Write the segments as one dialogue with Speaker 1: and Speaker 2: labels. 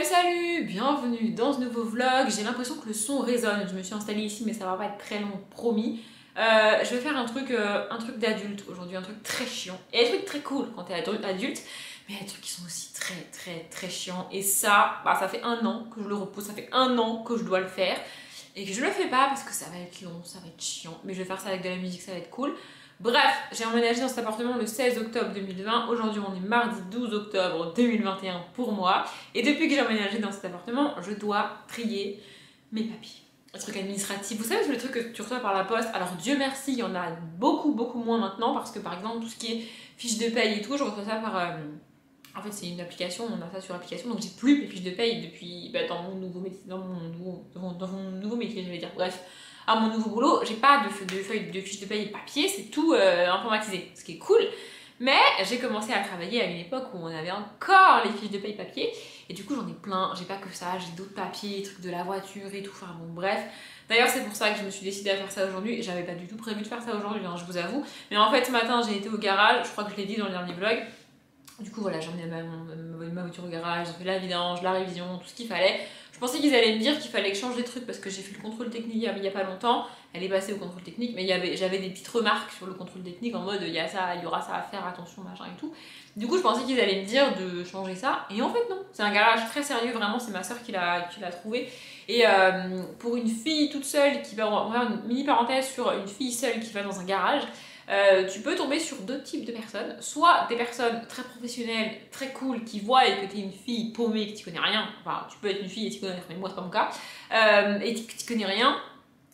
Speaker 1: Salut, bienvenue dans ce nouveau vlog. J'ai l'impression que le son résonne. Je me suis installée ici mais ça va pas être très long, promis. Je vais faire un truc d'adulte aujourd'hui, un truc très chiant. Et des trucs très cool quand t'es adulte, mais il y a des trucs qui sont aussi très chiants. Et ça, ça fait 1 an que je le repousse, ça fait 1 an que je dois le faire. Et que je le fais pas parce que ça va être long, ça va être chiant. Mais je vais faire ça avec de la musique, ça va être cool. Bref, j'ai emménagé dans cet appartement le 16 octobre 2020. Aujourd'hui, on est mardi 12 octobre 2021 pour moi. Et depuis que j'ai emménagé dans cet appartement, je dois trier mes papiers. Un truc administratif. Vous savez, tous les trucs que tu reçois par la poste. Alors, Dieu merci, il y en a beaucoup moins maintenant. Parce que, par exemple, tout ce qui est fiches de paye et tout, je reçois ça par... En fait, c'est une application, on a ça sur application. Donc, j'ai plus mes fiches de paye depuis... dans mon nouveau métier, dans mon nouveau métier, je vais dire. Bref. À mon nouveau boulot, j'ai pas de feuilles de fiches de paye papier, c'est tout informatisé, ce qui est cool. Mais j'ai commencé à travailler à une époque où on avait encore les fiches de paye papier. Et du coup, j'en ai plein, j'ai pas que ça, j'ai d'autres papiers, trucs de la voiture et tout, enfin bon, bref. D'ailleurs, c'est pour ça que je me suis décidée à faire ça aujourd'hui. J'avais pas du tout prévu de faire ça aujourd'hui, hein, je vous avoue. Mais en fait, ce matin, j'ai été au garage, je crois que je l'ai dit dans le dernier vlog. Du coup, voilà, j'ai emmené ma voiture au garage, j'ai fait la vidange, la révision, tout ce qu'il fallait. Je pensais qu'ils allaient me dire qu'il fallait que je change des trucs parce que j'ai fait le contrôle technique il y a pas longtemps. Elle est passée au contrôle technique, mais j'avais des petites remarques sur le contrôle technique en mode il y aura ça à faire, attention, machin et tout. Du coup, je pensais qu'ils allaient me dire de changer ça. Et en fait, non. C'est un garage très sérieux, vraiment, c'est ma soeur qui l'a trouvé. Et pour une fille toute seule qui va, on va faire une mini parenthèse sur une fille seule qui va dans un garage. Tu peux tomber sur deux types de personnes, soit des personnes très professionnelles, très cool, qui voient que t'es une fille paumée, que tu connais rien, enfin tu peux être une fille et tu connais rien, mais moi c'est pas mon cas, et que tu connais rien,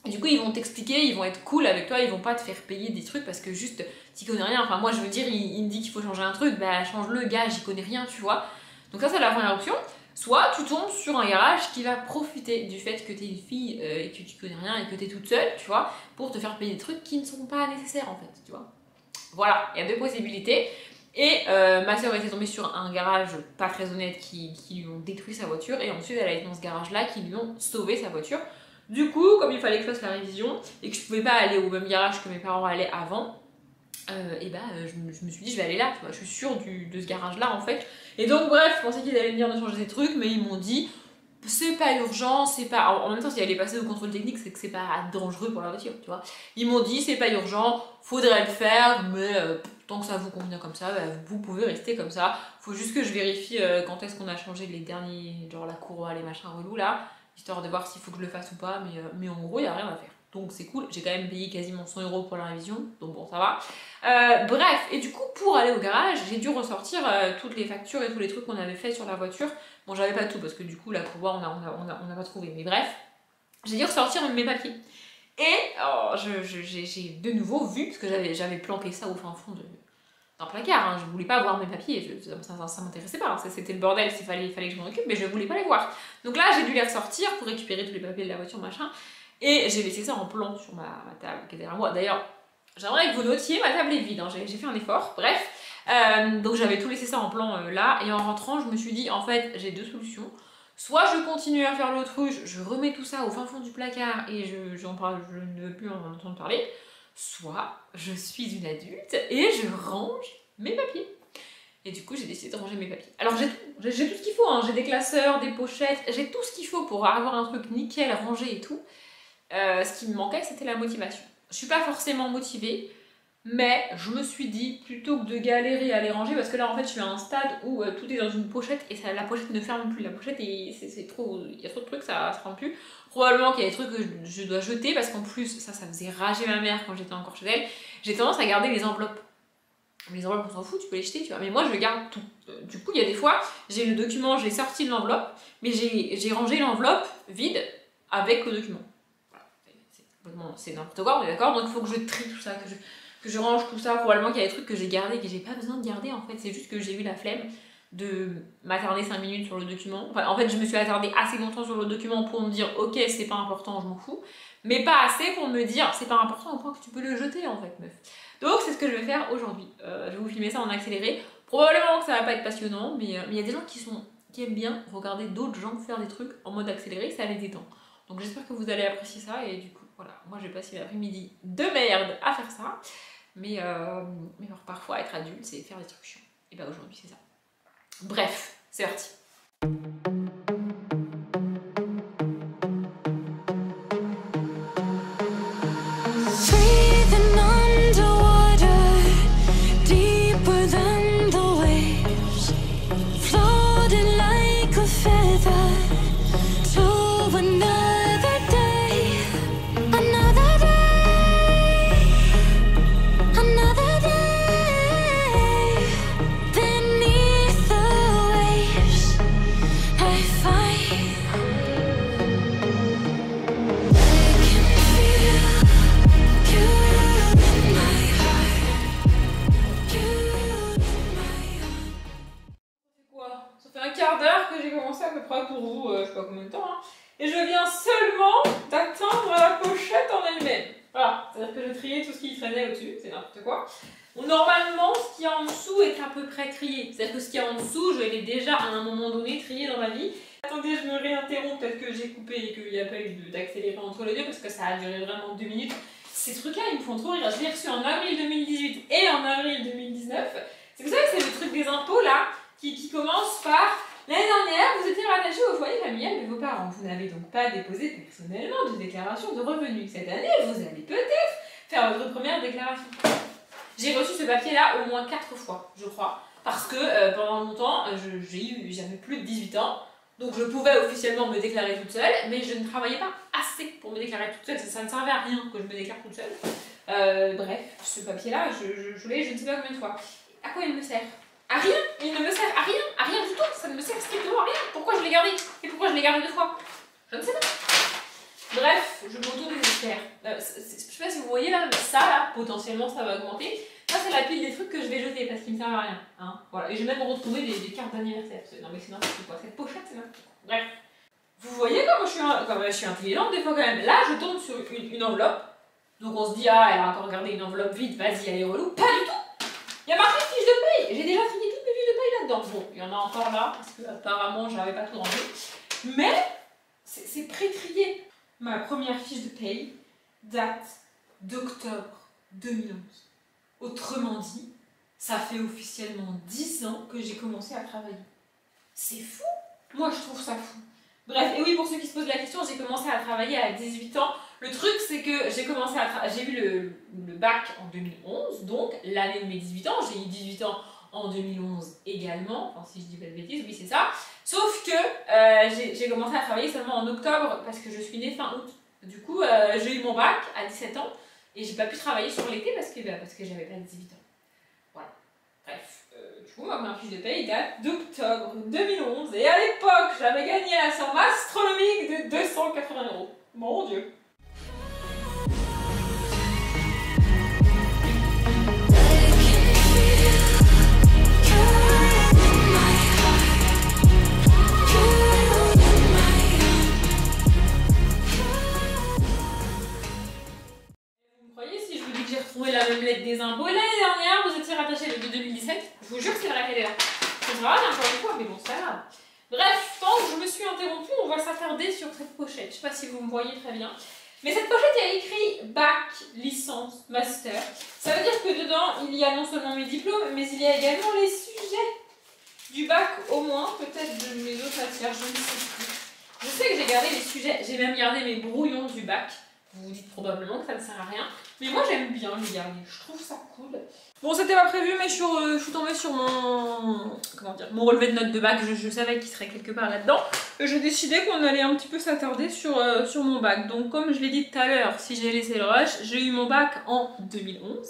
Speaker 1: et du coup ils vont t'expliquer, ils vont être cool avec toi, ils vont pas te faire payer des trucs parce que juste tu connais rien, enfin moi je veux dire, il me dit qu'il faut changer un truc, bah change-le gars, j'y connais rien, tu vois. Donc ça c'est la première option. Soit tu tombes sur un garage qui va profiter du fait que t'es une fille et que tu connais rien et que t'es toute seule, tu vois, pour te faire payer des trucs qui ne sont pas nécessaires en fait, tu vois. Voilà, il y a deux possibilités. Et ma soeur était tombée sur un garage pas très honnête qui lui ont détruit sa voiture et ensuite elle a été dans ce garage-là qui lui ont sauvé sa voiture. Du coup, comme il fallait que je fasse la révision et que je pouvais pas aller au même garage que mes parents allaient avant, je me suis dit je vais aller là, tu vois, je suis sûre de ce garage là en fait. Et donc bref, je pensais qu'ils allaient me dire de changer des trucs, mais ils m'ont dit c'est pas urgent, c'est pas... En même temps, si elle est passée au contrôle technique, c'est que c'est pas dangereux pour la voiture, tu vois. Ils m'ont dit c'est pas urgent, faudrait le faire, mais tant que ça vous convient comme ça, vous pouvez rester comme ça. Faut juste que je vérifie quand est-ce qu'on a changé les derniers, genre la courroie, les machins relous là, histoire de voir s'il faut que je le fasse ou pas, mais en gros, il y a rien à faire. Donc c'est cool, j'ai quand même payé quasiment 100 € pour la révision, donc bon ça va. Bref, et du coup pour aller au garage, j'ai dû ressortir toutes les factures et tous les trucs qu'on avait fait sur la voiture. Bon j'avais pas tout parce que du coup la courroie on a pas trouvé, mais bref, j'ai dû ressortir mes papiers. Et j'ai de nouveau vu, parce que j'avais planqué ça au fin fond d'un placard, hein, je voulais pas voir mes papiers, ça m'intéressait pas, c'était le bordel, il fallait que je m'en occupe, mais je voulais pas les voir. Donc là j'ai dû les ressortir pour récupérer tous les papiers de la voiture, machin. Et j'ai laissé ça en plan sur ma table qui est derrière moi. D'ailleurs, j'aimerais que vous notiez, ma table est vide, hein. J'ai fait un effort, bref. Donc j'avais tout laissé ça en plan là. Et en rentrant, je me suis dit, en fait, j'ai deux solutions. Soit je continue à faire l'autruche, je remets tout ça au fin fond du placard et je ne veux plus en entendre parler. Soit je suis une adulte et je range mes papiers. Et du coup, j'ai décidé de ranger mes papiers. Alors j'ai tout ce qu'il faut, hein. J'ai des classeurs, des pochettes, j'ai tout ce qu'il faut pour avoir un truc nickel, rangé et tout. Ce qui me manquait, c'était la motivation. Je suis pas forcément motivée, mais je me suis dit, plutôt que de galérer à les ranger, parce que là en fait je suis à un stade où tout est dans une pochette et la pochette ne ferme plus. La pochette, c'est trop, il y a trop de trucs, ça se ferme plus. Probablement qu'il y a des trucs que je dois jeter, parce qu'en plus, ça faisait rager ma mère quand j'étais encore chez elle. J'ai tendance à garder les enveloppes. Les enveloppes, on s'en fout, tu peux les jeter, tu vois. Mais moi, je garde tout. Du coup, il y a des fois, j'ai le document, j'ai sorti de l'enveloppe, mais j'ai rangé l'enveloppe vide avec le document. C'est n'importe quoi, on est d'accord, donc il faut que je trie tout ça, que je range tout ça. Probablement qu'il y a des trucs que j'ai gardés, que j'ai pas besoin de garder en fait, c'est juste que j'ai eu la flemme de m'attarder 5 minutes sur le document. Enfin, en fait, je me suis attardée assez longtemps sur le document pour me dire ok, c'est pas important, je m'en fous, mais pas assez pour me dire c'est pas important au point que tu peux le jeter en fait, meuf. Donc c'est ce que je vais faire aujourd'hui. Je vais vous filmer ça en accéléré. Probablement que ça va pas être passionnant, mais il y a des gens qui aiment bien regarder d'autres gens faire des trucs en mode accéléré, ça les détend. Donc j'espère que vous allez apprécier ça et du coup voilà, moi j'ai passé l'après-midi de merde à faire ça, mais parfois être adulte c'est faire des trucs chiants. Et bah aujourd'hui c'est ça. Bref, c'est parti. vous, je sais pas combien de temps, hein, et je viens seulement d'atteindre la pochette en elle-même. Voilà, c'est-à-dire que je triais tout ce qui traînait au-dessus, c'est n'importe quoi. Bon, normalement, ce qu'il y a en dessous est à peu près trié. C'est-à-dire que ce qu'il y a en dessous, je l'ai déjà à un moment donné trié dans ma vie. Attendez, je me réinterromps, peut-être que j'ai coupé et qu'il n'y a pas eu d'accéléré entre les deux, parce que ça a duré vraiment 2 minutes. Ces trucs-là, ils me font trop rire. Je l'ai reçu en avril 2018 et en avril 2019. C'est vous savez que c'est le truc des impôts, là, qui commence par... L'année dernière, vous étiez rattaché au foyer familial de vos parents. Vous n'avez donc pas déposé personnellement de déclaration de revenus. Cette année, vous allez peut-être faire votre première déclaration. J'ai reçu ce papier-là au moins 4 fois, je crois. Parce que pendant longtemps, j'avais plus de 18 ans. Donc je pouvais officiellement me déclarer toute seule, mais je ne travaillais pas assez pour me déclarer toute seule. Ça ne servait à rien que je me déclare toute seule. Bref, ce papier-là, je l'ai je ne sais pas combien de fois. À quoi il me sert? À rien. Il ne me sert à rien du tout. Ça ne me sert strictement à rien. Pourquoi je l'ai gardé? Et pourquoi je l'ai gardé 2 fois? Je ne sais pas. Bref, je m'auto-désespère. Je sais pas si vous voyez là, ça là, potentiellement ça va augmenter. Ça c'est la pile des trucs que je vais jeter parce qu'ils ne servent à rien. Hein, voilà. Et j'ai même retrouvé des cartes d'anniversaire. Non mais c'est n'importe quoi. Cette pochette c'est n'importe quoi. Bref. Vous voyez comment je suis intelligente des fois quand même. Là je tombe sur une enveloppe. Donc on se dit, ah elle a encore gardé une enveloppe vide, vas-y elle est relou. Pas du tout. Il y a marqué fiche de paye. J'ai déjà trié toutes mes fiches de paye là-dedans. Bon, il y en a encore là parce que apparemment j'avais pas tout rangé. Mais c'est pré-trié. Ma première fiche de paye date d'octobre 2011. Autrement dit, ça fait officiellement 10 ans que j'ai commencé à travailler. C'est fou! Moi, je trouve ça fou. Bref, et oui, pour ceux qui se posent la question, j'ai commencé à travailler à 18 ans. Le truc, c'est que j'ai eu le bac en 2011, donc l'année de mes 18 ans. J'ai eu 18 ans en 2011 également, enfin si je dis pas de bêtises, oui c'est ça. Sauf que j'ai commencé à travailler seulement en octobre parce que je suis née fin août. Du coup, j'ai eu mon bac à 17 ans et j'ai pas pu travailler sur l'été parce que j'avais pas 18 ans. Voilà. Bref, du coup, ma fiche de paye date d'octobre 2011 et à l'époque, j'avais gagné la somme astronomique de 280 €. Mon Dieu! Trouver la même lettre des impôts. L'année dernière, vous étiez rattaché le de 2017. Je vous jure que c'est vrai qu'elle est là. C'est vrai, encore une fois, mais bon, c'est pas grave. Bref, tant que je me suis interrompue, on va s'attarder sur cette pochette. Je sais pas si vous me voyez très bien. Mais cette pochette, il y a écrit bac, licence, master. Ça veut dire que dedans, il y a non seulement mes diplômes, mais il y a également les sujets du bac, au moins, peut-être de mes autres matières, je ne sais plus. Je sais que j'ai gardé les sujets, j'ai même gardé mes brouillons du bac. Vous vous dites probablement que ça ne sert à rien. Mais moi j'aime bien les garder, je trouve ça cool. Bon, c'était pas prévu, mais je suis tombée sur mon relevé de notes de bac. Je savais qu'il serait quelque part là-dedans. J'ai décidé qu'on allait un petit peu s'attarder sur mon bac. Donc comme je l'ai dit tout à l'heure, si j'ai laissé le rush, j'ai eu mon bac en 2011.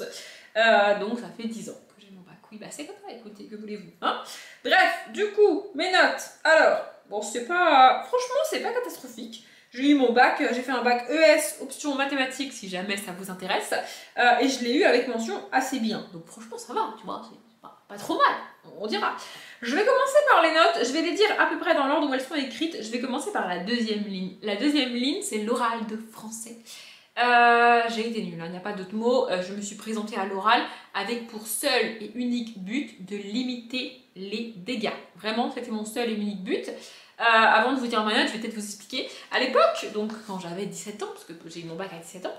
Speaker 1: Donc ça fait 10 ans que j'ai mon bac. Oui, bah c'est comme ça, écoutez, que voulez-vous, hein? Bref, du coup, mes notes. Alors, bon, franchement, c'est pas catastrophique. J'ai eu mon bac, j'ai fait un bac ES, option mathématiques, si jamais ça vous intéresse. Et je l'ai eu avec mention assez bien. Donc franchement, ça va, tu vois, c'est pas trop mal, on dira. Je vais commencer par les notes, je vais les dire à peu près dans l'ordre où elles sont écrites. Je vais commencer par la deuxième ligne. La deuxième ligne, c'est l'oral de français. J'ai été nulle, il n'y a pas d'autre mot. Je me suis présentée à l'oral avec pour seul et unique but de limiter les dégâts. Vraiment, c'était mon seul et unique but. Avant de vous dire ma note, je vais peut-être vous expliquer. À l'époque, donc quand j'avais 17 ans, parce que j'ai eu mon bac à 17 ans,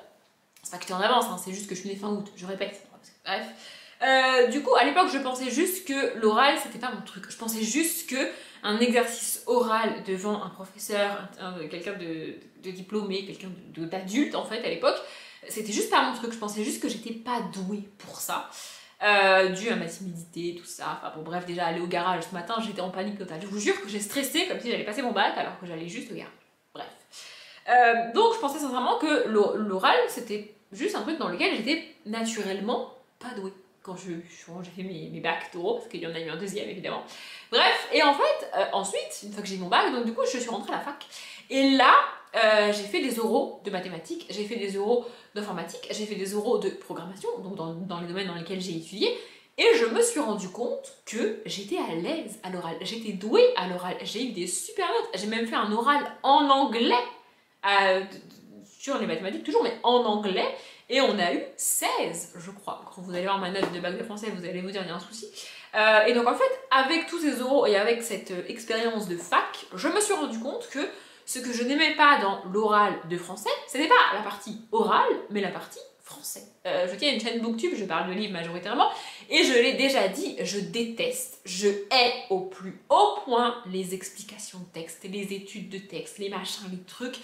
Speaker 1: c'est pas que j'étais en avance, hein, c'est juste que je suis née fin août, je répète. Bref. Du coup, à l'époque, je pensais juste que l'oral, c'était pas mon truc. Je pensais juste que un exercice oral devant un professeur, quelqu'un de diplômé, quelqu'un d'adulte en fait à l'époque, c'était juste pas mon truc. Je pensais juste que j'étais pas douée pour ça. Dû à ma timidité, tout ça. Enfin bon, bref, déjà aller au garage ce matin, j'étais en panique totale. Je vous jure que j'ai stressé comme si j'allais passer mon bac alors que j'allais juste au garage. Bref. Donc je pensais sincèrement que l'oral c'était juste un truc dans lequel j'étais naturellement pas douée. Quand j'ai fait mes bacs d'oraux, parce qu'il y en a eu un deuxième évidemment. Bref, et en fait, ensuite, une fois que j'ai eu mon bac, donc du coup je suis rentrée à la fac. Et là, j'ai fait des oraux de mathématiques, j'ai fait des oraux d'informatique, j'ai fait des oraux de programmation, donc dans les domaines dans lesquels j'ai étudié. Et je me suis rendu compte que j'étais à l'aise à l'oral, j'étais douée à l'oral, j'ai eu des super notes, j'ai même fait un oral en anglais, sur les mathématiques toujours, mais en anglais, et on a eu 16, je crois. Quand vous allez voir ma note de bac de français, vous allez vous dire, il y a un souci. Et donc en fait, avec tous ces oraux et avec cette expérience de fac, je me suis rendu compte que ce que je n'aimais pas dans l'oral de français, ce n'était pas la partie orale, mais la partie français. Je tiens une chaîne Booktube, je parle de livres majoritairement, et je l'ai déjà dit, je déteste, je hais au plus haut point les explications de texte, les études de texte, les machins, les trucs.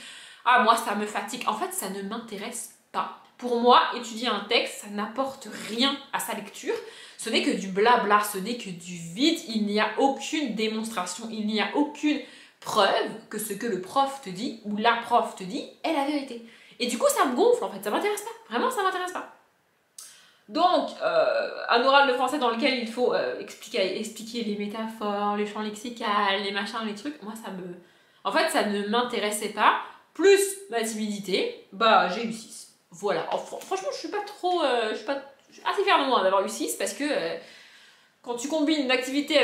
Speaker 1: Ah, moi, ça me fatigue. En fait, ça ne m'intéresse pas. Pour moi, étudier un texte, ça n'apporte rien à sa lecture. Ce n'est que du blabla, ce n'est que du vide. Il n'y a aucune démonstration, il n'y a aucune preuve que ce que le prof te dit, ou la prof te dit, est la vérité. Et du coup, ça me gonfle, en fait. Ça m'intéresse pas. Vraiment, ça m'intéresse pas. Donc, un oral de français dans lequel il faut expliquer les métaphores, les champs lexicaux, les machins, les trucs, moi, ça me... En fait, ça ne m'intéressait pas. Plus ma timidité, bah j'ai eu 6. Voilà. Franchement, je suis pas trop... je suis assez fière de moi d'avoir eu 6 parce que quand tu combines une activité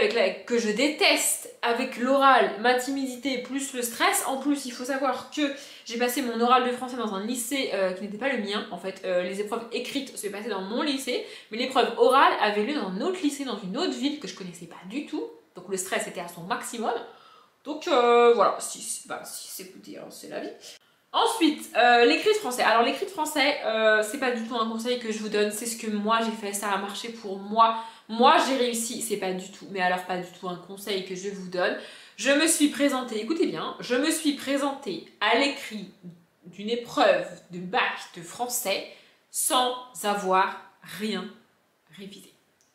Speaker 1: que je déteste avec l'oral, ma timidité plus le stress, en plus il faut savoir que j'ai passé mon oral de français dans un lycée qui n'était pas le mien. En fait, les épreuves écrites se passaient dans mon lycée, mais l'épreuve orale avait lieu dans un autre lycée, dans une autre ville que je connaissais pas du tout. Donc le stress était à son maximum. Donc voilà, 6, écoutez, hein, c'est la vie. Ensuite, l'écrit de français. Alors l'écrit de français, c'est pas du tout un conseil que je vous donne, c'est ce que moi j'ai fait, ça a marché pour moi. Moi j'ai réussi, c'est pas du tout, mais alors pas du tout un conseil que je vous donne. Je me suis présentée, écoutez bien, je me suis présentée à l'écrit d'une épreuve de bac de français sans avoir rien révisé.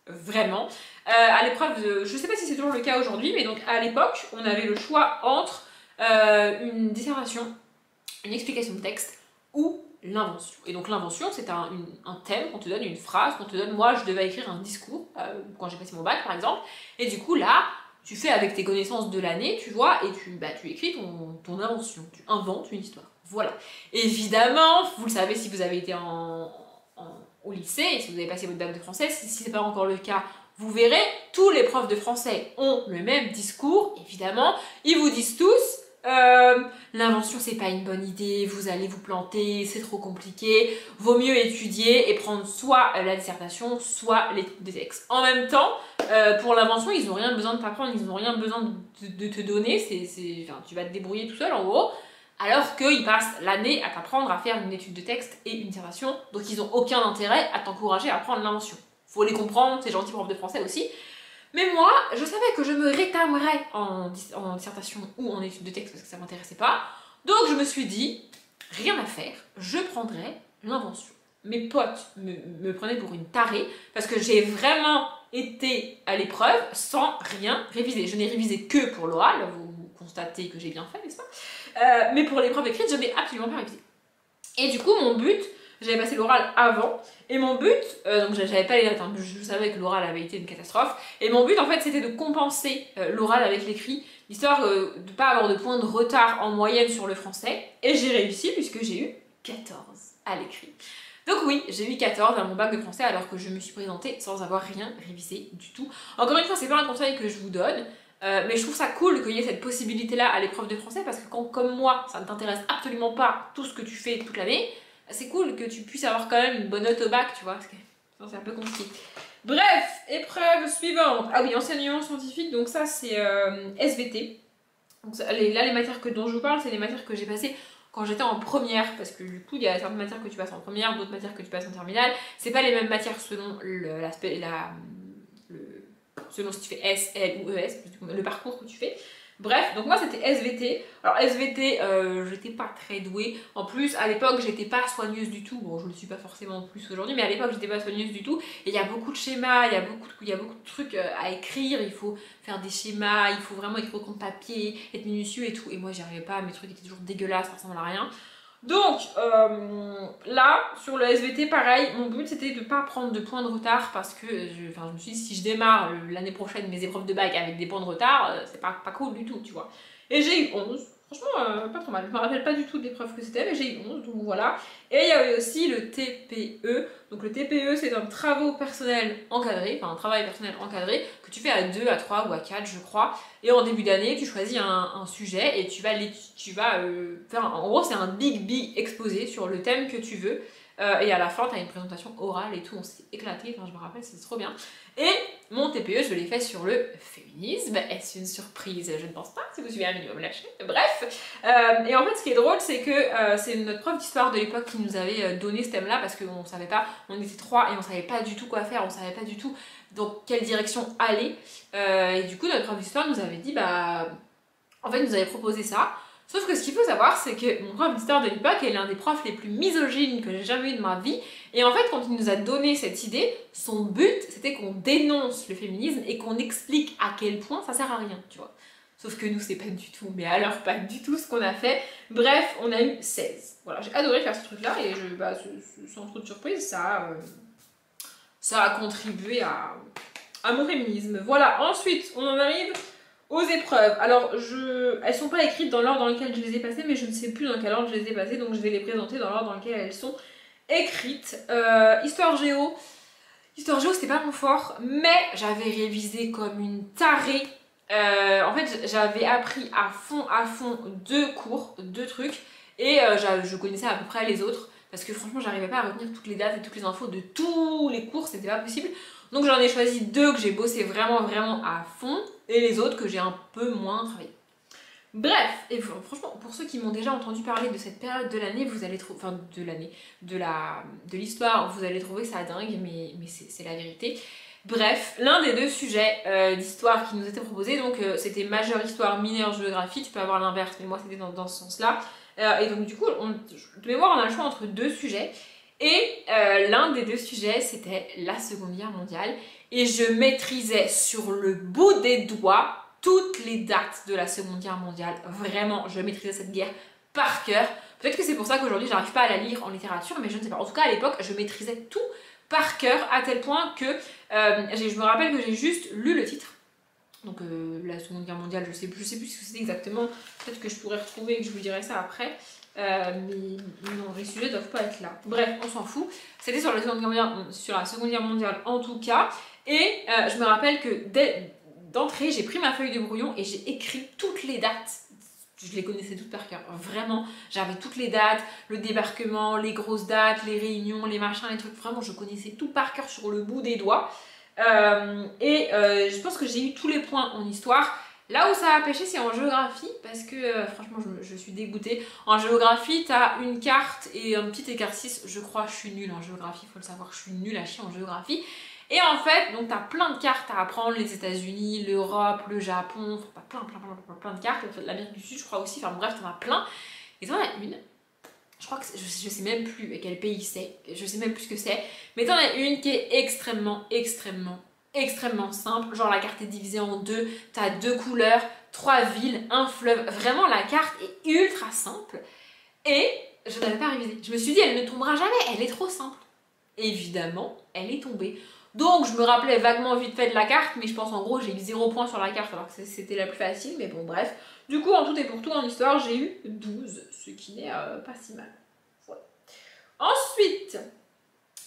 Speaker 1: Vraiment. À l'épreuve de... Je sais pas si c'est toujours le cas aujourd'hui, mais donc à l'époque, on avait le choix entre une dissertation, une explication de texte ou l'invention. Et donc l'invention, c'est un thème qu'on te donne, une phrase qu'on te donne. Moi, je devais écrire un discours quand j'ai passé mon bac, par exemple. Et du coup, là, tu fais avec tes connaissances de l'année, tu vois, et tu écris ton invention. Tu inventes une histoire. Voilà. Évidemment, vous le savez si vous avez été au lycée, et si vous avez passé votre bac de français, si c'est pas encore le cas, vous verrez, tous les profs de français ont le même discours, évidemment. Ils vous disent tous, l'invention c'est pas une bonne idée, vous allez vous planter, c'est trop compliqué, vaut mieux étudier et prendre soit la dissertation, soit l'étude des textes. En même temps, pour l'invention, ils n'ont rien besoin de t'apprendre, ils n'ont rien besoin de te donner, enfin, tu vas te débrouiller tout seul en gros. Alors qu'ils passent l'année à t'apprendre à faire une étude de texte et une dissertation, donc ils n'ont aucun intérêt à t'encourager à apprendre l'invention. Faut les comprendre, c'est gentil prof de français aussi. Mais moi, je savais que je me rétamerais en dissertation ou en étude de texte parce que ça m'intéressait pas. Donc je me suis dit, rien à faire, je prendrais l'invention. Mes potes me prenaient pour une tarée parce que j'ai vraiment été à l'épreuve sans rien réviser. Je n'ai révisé que pour l'oral, vous constatez que j'ai bien fait, n'est-ce pas? Mais pour l'épreuve écrite, je n'ai absolument pas révisé. Et du coup, mon but, j'avais passé l'oral avant, et mon but, donc j'avais pas les dates, hein, je savais que l'oral avait été une catastrophe, et mon but en fait c'était de compenser l'oral avec l'écrit, histoire de ne pas avoir de points de retard en moyenne sur le français, et j'ai réussi puisque j'ai eu 14 à l'écrit. Donc oui, j'ai eu 14 à mon bac de français alors que je me suis présentée sans avoir rien révisé du tout. Encore une fois, c'est pas un conseil que je vous donne, mais je trouve ça cool qu'il y ait cette possibilité-là à l'épreuve de français parce que quand, comme moi, ça ne t'intéresse absolument pas tout ce que tu fais toute l'année, c'est cool que tu puisses avoir quand même une bonne note au bac, tu vois, parce que sinon c'est un peu compliqué. Bref, épreuve suivante. Ah oui, enseignement scientifique, donc ça c'est SVT. Donc, là, les matières dont je vous parle, c'est les matières que j'ai passées quand j'étais en première, parce que du coup, il y a certaines matières que tu passes en première, d'autres matières que tu passes en terminale. C'est pas les mêmes matières selon selon si tu fais S, L ou ES, le parcours que tu fais. Bref, donc moi c'était SVT. Alors SVT, j'étais pas très douée. En plus, à l'époque, j'étais pas soigneuse du tout. Bon, je le suis pas forcément plus aujourd'hui, mais à l'époque, j'étais pas soigneuse du tout. Et il y a beaucoup de schémas, il y a beaucoup de trucs à écrire. Il faut faire des schémas, il faut vraiment écrire au compte papier, être minutieux et tout. Et moi, j'y arrivais pas, mes trucs étaient toujours dégueulasses, ça ressemble à rien. Donc là, sur le SVT, pareil, mon but c'était de ne pas prendre de points de retard parce que je me suis dit si je démarre l'année prochaine mes épreuves de bac avec des points de retard, c'est pas cool du tout, tu vois. Et j'ai eu 11, Franchement, pas trop mal. Je me rappelle pas du tout de l'épreuve que c'était, mais j'ai eu 11, donc voilà. Et il y avait aussi le TPE. Donc le TPE, c'est un travaux personnel encadré, enfin un travail personnel encadré, que tu fais à 2, à 3 ou à 4, je crois. Et en début d'année, tu choisis un sujet et tu vas faire, en gros, c'est un big exposé sur le thème que tu veux. Et à la fin, tu as une présentation orale et tout, on s'est éclaté, enfin je me rappelle, c'est trop bien. Et mon TPE, je l'ai fait sur le féminisme. Est-ce une surprise? Je ne pense pas, si vous suivez un minimum la chaîne. Bref, et en fait, ce qui est drôle, c'est que c'est notre prof d'histoire de l'époque qui nous avait donné ce thème-là, parce qu'on savait pas, on était 3 et on savait pas du tout quoi faire, on savait pas du tout dans quelle direction aller. Et du coup, notre prof d'histoire nous avait dit, bah, en fait, nous avait proposé ça. Sauf que ce qu'il faut savoir, c'est que mon prof d'histoire de l'époque est l'un des profs les plus misogynes que j'ai jamais eu de ma vie. Et en fait, quand il nous a donné cette idée, son but, c'était qu'on dénonce le féminisme et qu'on explique à quel point ça sert à rien, tu vois. Sauf que nous, c'est pas du tout, mais alors pas du tout ce qu'on a fait. Bref, on a eu 16. Voilà, j'ai adoré faire ce truc-là et sans trop de surprise, ça a contribué à mon féminisme. Voilà, ensuite, on en arrive aux épreuves. Alors, elles sont pas écrites dans l'ordre dans lequel je les ai passées, mais je ne sais plus dans quel ordre je les ai passées, donc je vais les présenter dans l'ordre dans lequel elles sont écrites. Histoire géo, c'était pas mon fort, mais j'avais révisé comme une tarée. En fait, j'avais appris à fond 2 cours, 2 trucs, et je connaissais à peu près les autres, parce que franchement, j'arrivais pas à retenir toutes les dates et toutes les infos de tous les cours, c'était pas possible. Donc j'en ai choisi 2 que j'ai bossé vraiment à fond, et les autres que j'ai un peu moins travaillé. Bref, et franchement, pour ceux qui m'ont déjà entendu parler de cette période de l'année, vous allez trouver, enfin de l'année, de l'histoire, vous allez trouver ça dingue, mais c'est la vérité. Bref, l'un des 2 sujets d'histoire qui nous était proposé, donc c'était majeure histoire, mineure géographie, tu peux avoir l'inverse, mais moi c'était dans ce sens-là. Et donc du coup, de mémoire, on a le choix entre 2 sujets. Et l'un des 2 sujets, c'était la Seconde Guerre mondiale. Et je maîtrisais sur le bout des doigts toutes les dates de la Seconde Guerre mondiale. Vraiment, je maîtrisais cette guerre par cœur. Peut-être que c'est pour ça qu'aujourd'hui, j'arrive pas à la lire en littérature, mais je ne sais pas. En tout cas, à l'époque, je maîtrisais tout par cœur, à tel point que je me rappelle que j'ai juste lu le titre. Donc la Seconde Guerre mondiale, je sais plus ce que c'était exactement. Peut-être que je pourrais retrouver et que je vous dirai ça après. Mais non, les sujets doivent pas être là. Bref, on s'en fout. C'était sur la Seconde Guerre mondiale en tout cas. Et je me rappelle que d'entrée, j'ai pris ma feuille de brouillon et j'ai écrit toutes les dates. Je les connaissais toutes par cœur. Vraiment, j'avais toutes les dates, le débarquement, les grosses dates, les réunions, les machins, les trucs. Vraiment, je connaissais tout par cœur sur le bout des doigts. Je pense que j'ai eu tous les points en histoire. Là où ça a pêché, c'est en géographie, parce que franchement, je suis dégoûtée. En géographie, t'as une carte et un petit exercice. Je crois que je suis nulle en géographie, faut le savoir, je suis nulle à chier en géographie. Et en fait, donc t'as plein de cartes à apprendre, les États-Unis, l'Europe, le Japon, enfin, plein de cartes, l'Amérique du Sud, je crois aussi, enfin bref, t'en as plein. Et t'en as une, je crois que je sais même plus quel pays c'est, je sais même plus ce que c'est, mais t'en as une qui est extrêmement simple. Genre la carte est divisée en 2, t'as 2 couleurs, 3 villes, un fleuve. Vraiment, la carte est ultra simple. Et je n'avais pas révisé. Je me suis dit, elle ne tombera jamais, elle est trop simple. Évidemment, elle est tombée. Donc je me rappelais vaguement vite fait de la carte, mais je pense en gros j'ai eu 0 point sur la carte alors que c'était la plus facile, mais bon bref. Du coup en tout et pour tout en histoire j'ai eu 12, ce qui n'est pas si mal. Voilà. Ensuite,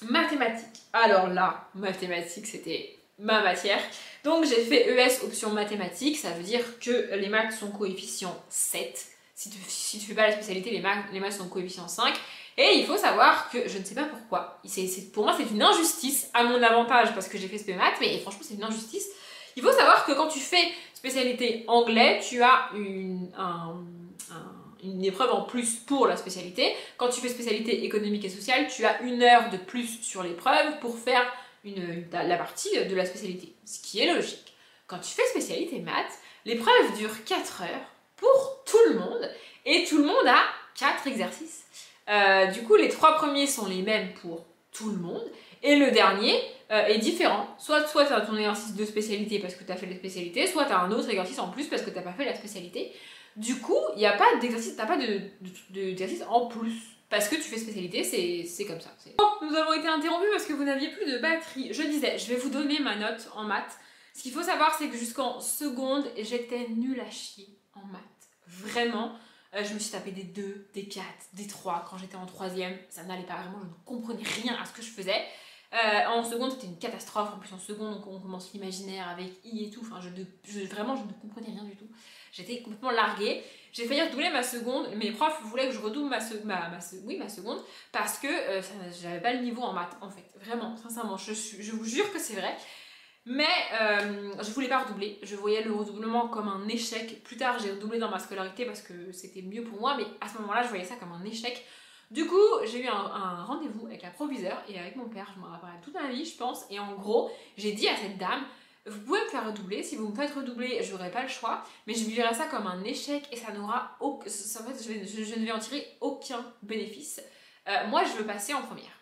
Speaker 1: mathématiques. Alors là, mathématiques c'était ma matière. Donc j'ai fait ES option mathématiques, ça veut dire que les maths sont coefficient 7. Si tu fais pas la spécialité, les maths sont coefficient 5. Et il faut savoir que je ne sais pas pourquoi. Pour moi, c'est une injustice à mon avantage parce que j'ai fait spé maths, mais franchement, c'est une injustice. Il faut savoir que quand tu fais spécialité anglais, tu as une épreuve en plus pour la spécialité. Quand tu fais spécialité économique et sociale, tu as 1 heure de plus sur l'épreuve pour faire la partie de la spécialité. Ce qui est logique. Quand tu fais spécialité maths, l'épreuve dure 4 heures pour tout le monde et tout le monde a 4 exercices. Du coup, les 3 premiers sont les mêmes pour tout le monde et le dernier est différent. Soit tu as ton exercice de spécialité parce que tu as fait la spécialité, soit tu as un autre exercice en plus parce que tu n'as pas fait la spécialité. Du coup, il n'y a pas d'exercice, tu n'as pas d'exercice en plus parce que tu fais spécialité, c'est comme ça. Bon, nous avons été interrompus parce que vous n'aviez plus de batterie. Je disais, je vais vous donner ma note en maths. Ce qu'il faut savoir, c'est que jusqu'en seconde, j'étais nulle à chier en maths. Vraiment. Je me suis tapé des 2, des 4, des 3 quand j'étais en troisième. Ça n'allait pas vraiment, je ne comprenais rien à ce que je faisais. En seconde, c'était une catastrophe. En plus, en seconde, on commence l'imaginaire avec I et tout. Enfin, vraiment, je ne comprenais rien du tout. J'étais complètement larguée. J'ai failli redoubler ma seconde. Mes profs voulaient que je redouble ma seconde parce que j'avais pas le niveau en maths, en fait. Vraiment, sincèrement, je vous jure que c'est vrai. Mais je voulais pas redoubler. Je voyais le redoublement comme un échec. Plus tard, j'ai redoublé dans ma scolarité parce que c'était mieux pour moi. Mais à ce moment-là, je voyais ça comme un échec. Du coup, j'ai eu un rendez-vous avec la proviseure et avec mon père, je m'en rappellerai toute ma vie, je pense. Et en gros, j'ai dit à cette dame, vous pouvez me faire redoubler, si vous me faites redoubler, j'aurai pas le choix, mais je verrai ça comme un échec et ça n'aura aucun... En fait, je ne vais en tirer aucun bénéfice. Moi, je veux passer en première.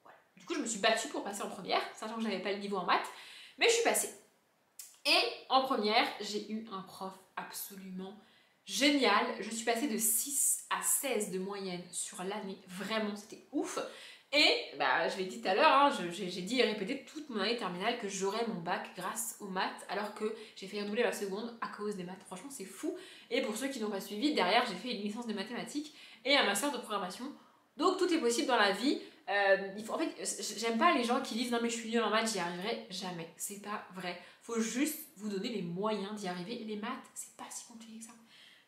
Speaker 1: Voilà. Du coup, je me suis battue pour passer en première, sachant que j'avais pas le niveau en maths, mais je suis passée. Et en première, j'ai eu un prof absolument génial. Je suis passée de 6 à 16 de moyenne sur l'année. Vraiment, c'était ouf. Et bah, je l'ai dit tout à l'heure, hein, j'ai dit et répété toute mon année terminale que j'aurais mon bac grâce aux maths, alors que j'ai fait redoubler la seconde à cause des maths. Franchement, c'est fou. Et pour ceux qui n'ont pas suivi, derrière, j'ai fait une licence de mathématiques et un master de programmation. Donc tout est possible dans la vie. En fait, j'aime pas les gens qui disent non mais je suis nulle en maths, j'y arriverai jamais. C'est pas vrai. Faut juste vous donner les moyens d'y arriver. Les maths, c'est pas si compliqué que ça.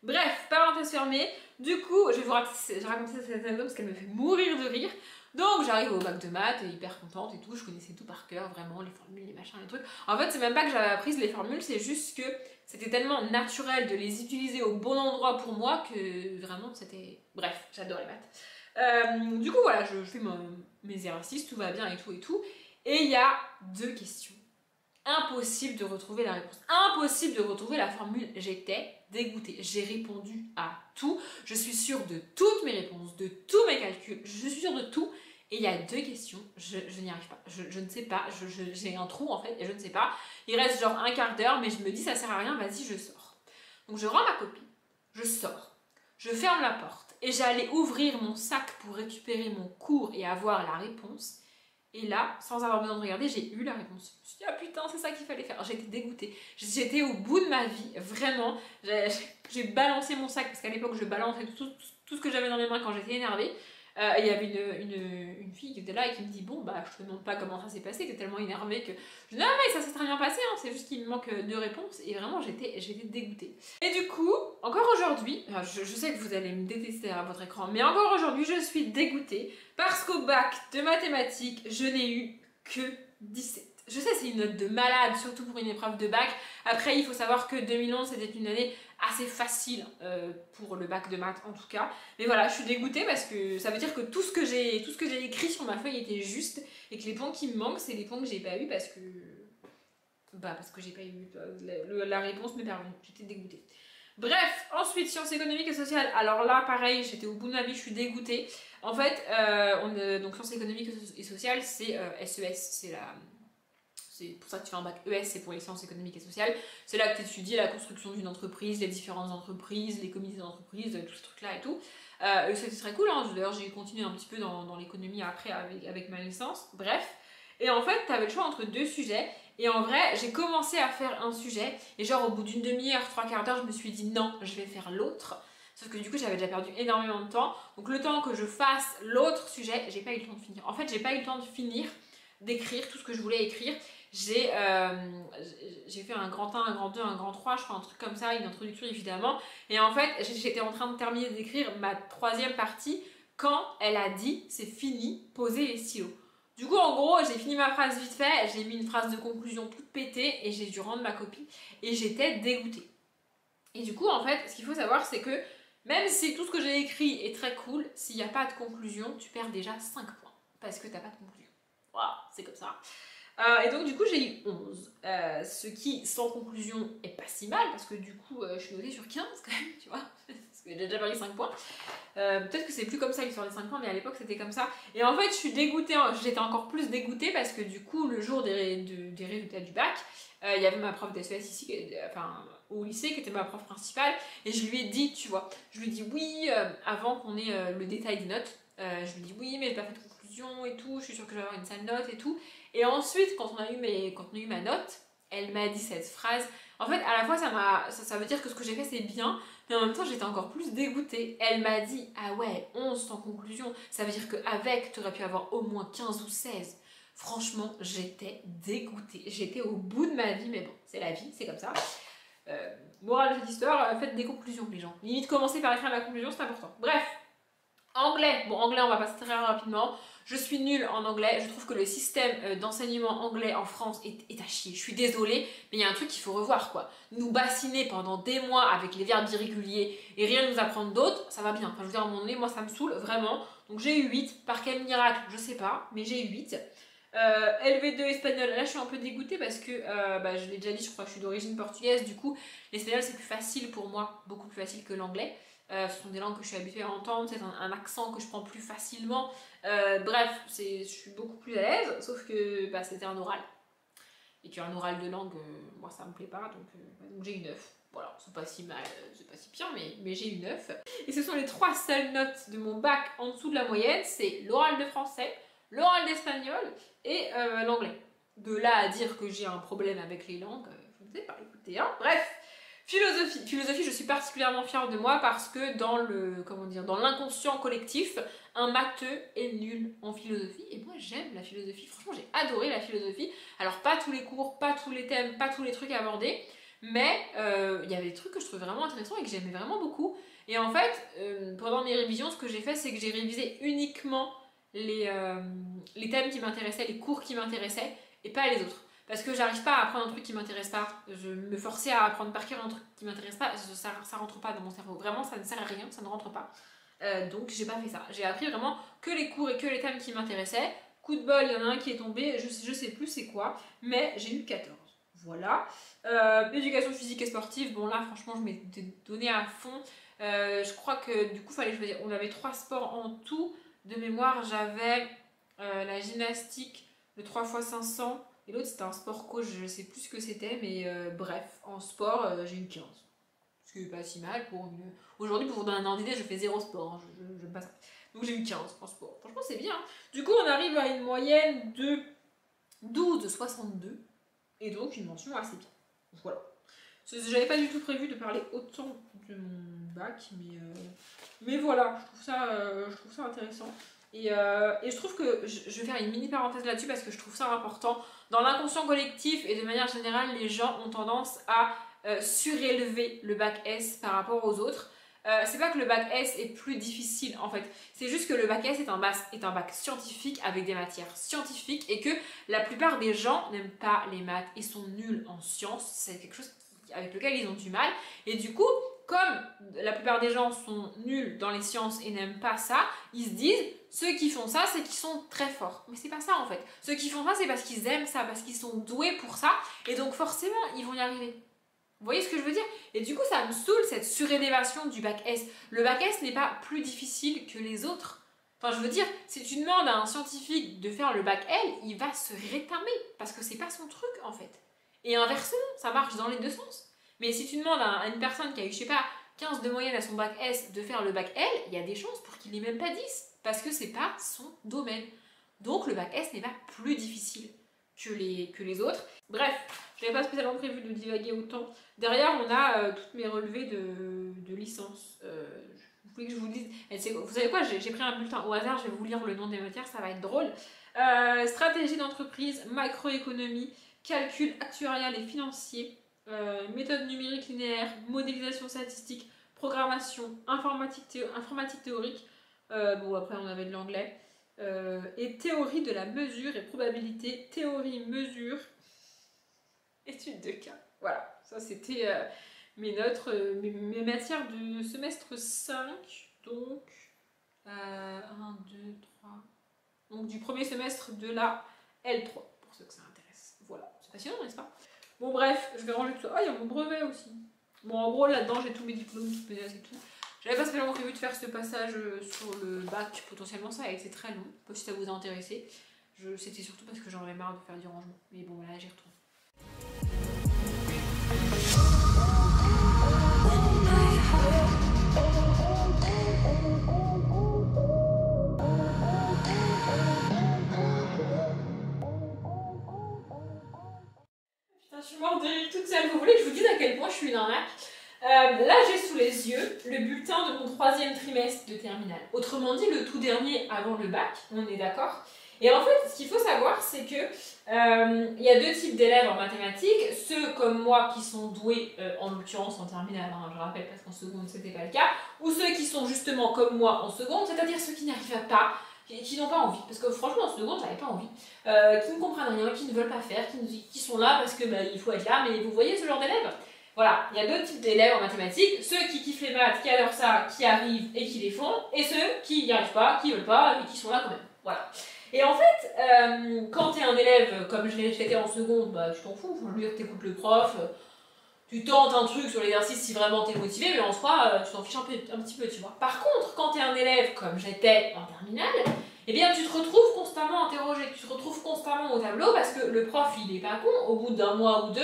Speaker 1: Bref, parenthèse fermée. Du coup, je vais vous raconter cette anecdote parce qu'elle me fait mourir de rire. Donc j'arrive au bac de maths, hyper contente et tout, je connaissais tout par cœur, vraiment, les formules, les machins, les trucs. En fait, c'est même pas que j'avais appris les formules, c'est juste que c'était tellement naturel de les utiliser au bon endroit pour moi que vraiment c'était... Bref, j'adore les maths. Du coup, voilà, je fais mes exercices, tout va bien et tout et tout. Et il y a 2 questions. Impossible de retrouver la réponse. Impossible de retrouver la formule. J'étais dégoûtée. J'ai répondu à tout. Je suis sûre de toutes mes réponses, de tous mes calculs. Je suis sûre de tout. Et il y a 2 questions. Je n'y arrive pas. Je ne sais pas. J'ai un trou en fait et je ne sais pas. Il reste genre un quart d'heure, mais je me dis ça sert à rien. Vas-y, je sors. Donc je rends ma copie. Je sors. Je ferme la porte. Et j'allais ouvrir mon sac pour récupérer mon cours et avoir la réponse. Et là, sans avoir besoin de regarder, j'ai eu la réponse. Je me suis dit, ah putain, c'est ça qu'il fallait faire. J'étais dégoûtée. J'étais au bout de ma vie, vraiment. J'ai balancé mon sac, parce qu'à l'époque, je balançais tout ce que j'avais dans les mains quand j'étais énervée. Et il y avait une fille qui était là et qui me dit, bon, bah, je te demande pas comment ça s'est passé, t'es tellement énervée que... Je dis, non, mais ça s'est très bien passé, hein, c'est juste qu'il me manque 2 réponses. Et vraiment, j'étais dégoûtée. Et du coup, encore aujourd'hui, je sais que vous allez me détester à votre écran, mais encore aujourd'hui, je suis dégoûtée parce qu'au bac de mathématiques, je n'ai eu que 17. Je sais, c'est une note de malade, surtout pour une épreuve de bac. Après, il faut savoir que 2011, c'était une année assez facile pour le bac de maths, en tout cas. Mais voilà, je suis dégoûtée parce que ça veut dire que tout ce que j'ai écrit sur ma feuille était juste et que les points qui me manquent, c'est les points que j'ai pas eu parce que... Bah, parce que j'ai pas eu la réponse m'est pervenue. J'étais dégoûtée. Bref, ensuite, sciences économiques et sociales. Alors là, pareil, j'étais au bout de ma vie, je suis dégoûtée. En fait, donc sciences économiques et sociales, c'est SES, c'est pour ça que tu fais un bac ES, c'est pour les sciences économiques et sociales. C'est là que tu étudies la construction d'une entreprise, les différentes entreprises, les comités d'entreprise, tout ce truc-là et tout. C'était très cool, hein. D'ailleurs j'ai continué un petit peu dans l'économie après avec ma licence. Bref. Et en fait, tu avais le choix entre 2 sujets. Et en vrai, j'ai commencé à faire un sujet. Et genre, au bout d'une demi-heure, 3 quarts d'heure, je me suis dit non, je vais faire l'autre. Sauf que du coup, j'avais déjà perdu énormément de temps. Donc, le temps que je fasse l'autre sujet, j'ai pas eu le temps de finir. En fait, j'ai pas eu le temps de finir d'écrire tout ce que je voulais écrire. J'ai fait un grand 1, un grand 2, un grand 3, je crois, un truc comme ça, une introduction évidemment. Et en fait, j'étais en train de terminer d'écrire ma 3e partie quand elle a dit c'est fini, posez les stylos. Du coup, en gros, j'ai fini ma phrase vite fait, j'ai mis une phrase de conclusion toute pétée et j'ai dû rendre ma copie. Et j'étais dégoûtée. Et du coup, en fait, ce qu'il faut savoir, c'est que même si tout ce que j'ai écrit est très cool, s'il n'y a pas de conclusion, tu perds déjà 5 points. Parce que t'as pas de conclusion. Voilà, c'est comme ça. Et donc du coup j'ai eu 11, ce qui sans conclusion est pas si mal parce que du coup je suis notée sur 15 quand même, tu vois, parce que j'ai déjà perdu 5 points. Peut-être que c'est plus comme ça l'histoire des 5 points, mais à l'époque c'était comme ça. Et en fait je suis dégoûtée, j'étais encore plus dégoûtée parce que du coup le jour des résultats du bac, il y avait ma prof d'SES ici, enfin au lycée, qui était ma prof principale, et je lui ai dit, tu vois, je lui ai dit oui, avant qu'on ait le détail des notes, je lui ai dit oui mais j'ai pas fait de conclusion et tout, je suis sûre que je vais avoir une sale note et tout. Et ensuite, quand on a eu ma note, elle m'a dit cette phrase. En fait, à la fois, ça veut dire que ce que j'ai fait, c'est bien, mais en même temps, j'étais encore plus dégoûtée. Elle m'a dit, ah ouais, 11 en conclusion, ça veut dire qu'avec, tu aurais pu avoir au moins 15 ou 16. Franchement, j'étais dégoûtée. J'étais au bout de ma vie, mais bon, c'est la vie, c'est comme ça. Morale de cette histoire, faites des conclusions, les gens. Limite, commencer par écrire la conclusion, c'est important. Bref, anglais. Bon, anglais, on va passer très rapidement. Je suis nulle en anglais. Je trouve que le système d'enseignement anglais en France est à chier. Je suis désolée, mais il y a un truc qu'il faut revoir, quoi. Nous bassiner pendant des mois avec les verbes irréguliers et rien nous apprendre d'autre, ça va bien. Enfin, je veux dire, à un moment donné, moi, ça me saoule, vraiment. Donc, j'ai eu 8. Par quel miracle, je sais pas, mais j'ai eu 8. LV2 espagnol, là je suis un peu dégoûtée parce que je l'ai déjà dit, je crois que je suis d'origine portugaise, du coup l'espagnol c'est plus facile pour moi, beaucoup plus facile que l'anglais. Ce sont des langues que je suis habituée à entendre, c'est un accent que je prends plus facilement. Bref, je suis beaucoup plus à l'aise, sauf que c'était un oral. Et qu'un oral de langue, moi ça me plaît pas, donc j'ai eu 9. Voilà, c'est pas si mal, c'est pas si pire, mais j'ai eu 9. Et ce sont les 3 seules notes de mon bac en dessous de la moyenne, c'est l'oral de français, l'oral d'espagnol et l'anglais. De là à dire que j'ai un problème avec les langues, je ne sais pas, écoutez, hein. Bref, philosophie. Philosophie, je suis particulièrement fière de moi parce que dans l'inconscient collectif, un matheux est nul en philosophie. Et moi, j'aime la philosophie. Franchement, j'ai adoré la philosophie. Alors, pas tous les cours, pas tous les thèmes, pas tous les trucs abordés, mais il y avait des trucs que je trouvais vraiment intéressants et que j'aimais vraiment beaucoup. Et en fait, pendant mes révisions, ce que j'ai fait, c'est que j'ai révisé uniquement les thèmes qui m'intéressaient, les cours qui m'intéressaient et pas les autres. Parce que j'arrive pas à apprendre un truc qui m'intéresse pas. Je me forçais à apprendre par cœur un truc qui m'intéresse pas, ça rentre pas dans mon cerveau. Vraiment, ça ne sert à rien, ça ne rentre pas. Donc j'ai pas fait ça. J'ai appris vraiment que les cours et que les thèmes qui m'intéressaient. Coup de bol, il y en a un qui est tombé, je sais plus c'est quoi, mais j'ai eu 14. Voilà. Éducation physique et sportive, bon là franchement je m'étais donné à fond. Je crois que du coup fallait choisir. On avait 3 sports en tout. De mémoire, j'avais la gymnastique, le 3x500, et l'autre c'était un sport co, je sais plus ce que c'était, mais bref, en sport, j'ai eu 15. Ce qui est pas si mal pour une... Aujourd'hui, pour vous donner un ordre d'idée, je fais 0 sport, hein, je me passe. Donc j'ai eu 15 en sport. Franchement, c'est bien. Du coup, on arrive à une moyenne de 12,62, et donc une mention assez bien. Voilà. J'avais pas du tout prévu de parler autant de mon bac, mais voilà, je trouve ça intéressant. Et je trouve que je vais faire une mini parenthèse là-dessus parce que je trouve ça important. Dans l'inconscient collectif et de manière générale, les gens ont tendance à surélever le bac S par rapport aux autres. C'est pas que le bac S est plus difficile en fait, c'est juste que le bac S est un bac scientifique avec des matières scientifiques et que la plupart des gens n'aiment pas les maths et sont nuls en sciences. C'est quelque chose avec lequel ils ont du mal, et du coup comme la plupart des gens sont nuls dans les sciences et n'aiment pas ça, ils se disent ceux qui font ça c'est qu'ils sont très forts, mais c'est pas ça en fait. Ceux qui font ça c'est parce qu'ils aiment ça, parce qu'ils sont doués pour ça, et donc forcément ils vont y arriver. Vous voyez ce que je veux dire? Et du coup ça me saoule cette surélévation du bac S. Le bac S n'est pas plus difficile que les autres. Enfin, je veux dire, si tu demandes à un scientifique de faire le bac L, il va se rétamer parce que c'est pas son truc en fait. Et inversement, ça marche dans les deux sens. Mais si tu demandes à une personne qui a eu, je sais pas, 15 de moyenne à son bac S de faire le bac L, il y a des chances pour qu'il n'ait même pas 10. Parce que c'est pas son domaine. Donc le bac S n'est pas plus difficile que les autres. Bref, je n'avais pas spécialement prévu de divaguer autant. Derrière, on a toutes mes relevés de licence. Vous voulez que je vous dise? Vous savez quoi? J'ai pris un bulletin au hasard, je vais vous lire le nom des matières, ça va être drôle. Stratégie d'entreprise, macroéconomie, calcul actuarial et financier, méthode numérique linéaire, modélisation statistique, programmation, informatique théorique, bon après on avait de l'anglais, et théorie de la mesure et probabilité, théorie, mesure, étude de cas. Voilà, ça c'était mes notes, mes matières de semestre 5, donc 1, 2, 3, donc du premier semestre de la L3, pour ceux que ça intéresse. Voilà, c'est passionnant, n'est-ce pas? Bon bref, je vais ranger tout ça. Ah, il y a mon brevet aussi. Bon, en gros, là-dedans, j'ai tous mes diplômes, toutes mes notes et tout. J'avais pas spécialement prévu de faire ce passage sur le bac, potentiellement ça a été très long, pas si ça vous a intéressé. C'était surtout parce que j'en avais marre de faire du rangement. Mais bon, là, j'y retourne. Je suis morte de rire toute seule. Vous voulez que je vous dise à quel point je suis une arnaque? Là, j'ai sous les yeux le bulletin de mon 3e trimestre de terminale. Autrement dit, le tout dernier avant le bac, on est d'accord? Et en fait, ce qu'il faut savoir, c'est que y a 2 types d'élèves en mathématiques. Ceux comme moi qui sont doués, en l'occurrence en terminale, hein, je rappelle parce qu'en seconde c'était pas le cas, ou ceux qui sont justement comme moi en seconde, c'est-à-dire ceux qui n'arrivent pas, qui n'ont pas envie, parce que franchement en seconde j'avais pas envie, qui ne comprennent rien, qui ne veulent pas faire, qui sont là parce que il faut être là, mais vous voyez ce genre d'élèves? Voilà, il y a 2 types d'élèves en mathématiques, ceux qui kiffent les maths, qui adorent ça, qui arrivent et qui les font, et ceux qui n'y arrivent pas, qui veulent pas, mais qui sont là quand même. Voilà. Et en fait, quand tu es un élève comme je l'étais en seconde, tu t'en fous, je veux dire, t'écoutes le prof, tu tentes un truc sur l'exercice si vraiment t'es motivé, mais en soi, tu t'en fiches un petit peu, tu vois. Par contre, quand tu es un élève comme j'étais en terminale, eh bien tu te retrouves constamment interrogé, tu te retrouves constamment au tableau parce que le prof, il est pas con, au bout d'un mois ou 2,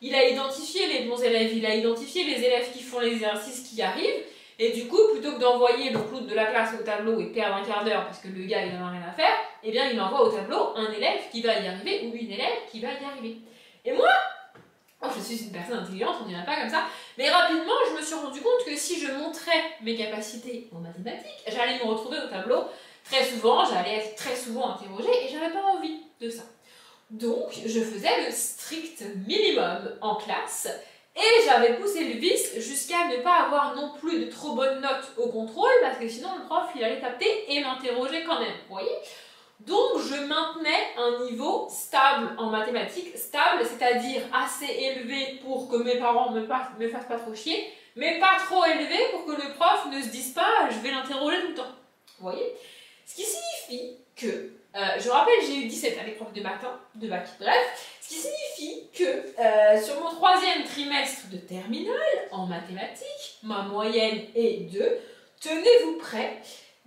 Speaker 1: il a identifié les bons élèves, il a identifié les élèves qui font les exercices qui arrivent, et du coup, plutôt que d'envoyer le clown de la classe au tableau et perdre un quart d'heure parce que le gars il n'en a rien à faire, eh bien il envoie au tableau un élève qui va y arriver ou une élève qui va y arriver. Et moi, je suis une personne intelligente, on dirait pas comme ça, mais rapidement je me suis rendu compte que si je montrais mes capacités en mathématiques, j'allais me retrouver au tableau très souvent, j'allais être très souvent interrogée et j'avais pas envie de ça. Donc je faisais le strict minimum en classe. Et j'avais poussé le vice jusqu'à ne pas avoir non plus de trop bonnes notes au contrôle parce que sinon le prof il allait taper et m'interroger quand même, vous voyez? Donc je maintenais un niveau stable en mathématiques, stable c'est-à-dire assez élevé pour que mes parents me fassent pas trop chier, mais pas trop élevé pour que le prof ne se dise pas je vais l'interroger tout le temps, vous voyez? Ce qui signifie que, je rappelle j'ai eu 17 à l'épreuve de bac, bref, ce qui signifie que sur mon 3e trimestre de terminale, en mathématiques, ma moyenne est de, tenez-vous prêts,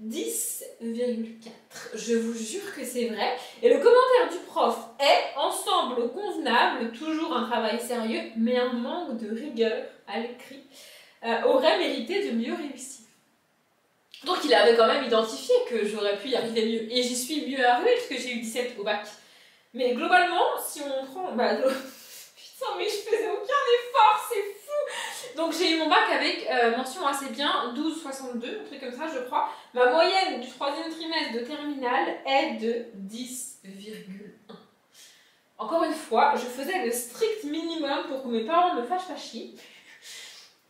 Speaker 1: 10,4. Je vous jure que c'est vrai. Et le commentaire du prof est, ensemble convenable, toujours un travail sérieux, mais un manque de rigueur à l'écrit aurait mérité de mieux réussir. Donc il avait quand même identifié que j'aurais pu y arriver mieux. Et j'y suis mieux arrivée puisque j'ai eu 17 au bac. Mais globalement, si on prend... putain, mais je faisais aucun effort, c'est fou. Donc j'ai eu mon bac avec mention assez bien, 12,62, un truc comme ça je crois. Ma moyenne du 3e trimestre de terminale est de 10,1. Encore une fois, je faisais le strict minimum pour que mes parents me fâchent pas chier.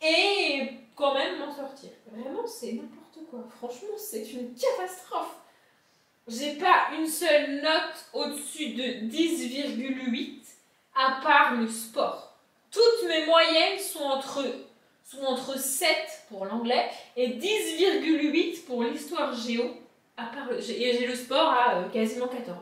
Speaker 1: Et quand même m'en sortir. Vraiment, c'est n'importe quoi. Franchement, c'est une catastrophe. J'ai pas une seule note au-dessus de 10,8 à part le sport. Toutes mes moyennes sont entre 7 pour l'anglais et 10,8 pour l'histoire géo, et j'ai le sport à quasiment 14.